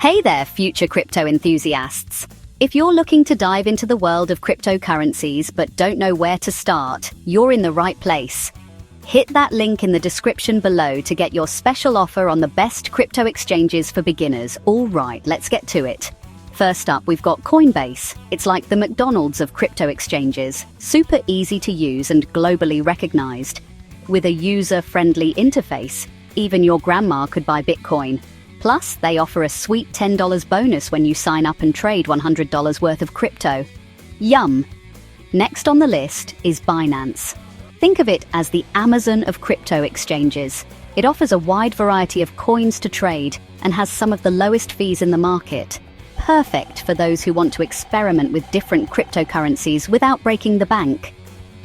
Hey there, future crypto enthusiasts! If you're looking to dive into the world of cryptocurrencies but don't know where to start, you're in the right place. Hit that link in the description below to get your special offer on the best crypto exchanges for beginners. All right, let's get to it. First up, we've got Coinbase. It's like the McDonald's of crypto exchanges, super easy to use and globally recognized. With a user-friendly interface, even your grandma could buy Bitcoin. Plus, they offer a sweet $10 bonus when you sign up and trade $100 worth of crypto. Yum! Next on the list is Binance. Think of it as the Amazon of crypto exchanges. It offers a wide variety of coins to trade and has some of the lowest fees in the market. Perfect for those who want to experiment with different cryptocurrencies without breaking the bank.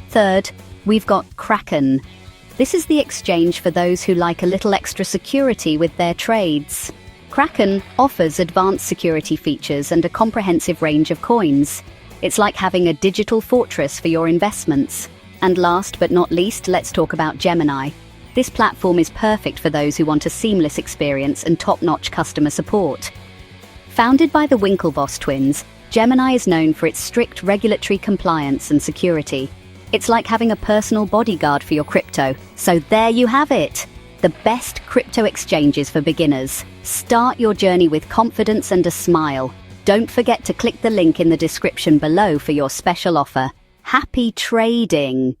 Third, we've got Kraken. This is the exchange for those who like a little extra security with their trades. Kraken offers advanced security features and a comprehensive range of coins. It's like having a digital fortress for your investments. And last but not least, let's talk about Gemini. This platform is perfect for those who want a seamless experience and top-notch customer support. Founded by the Winklevoss twins, Gemini is known for its strict regulatory compliance and security. It's like having a personal bodyguard for your crypto. So there you have it. The best crypto exchanges for beginners. Start your journey with confidence and a smile. Don't forget to click the link in the description below for your special offer. Happy trading!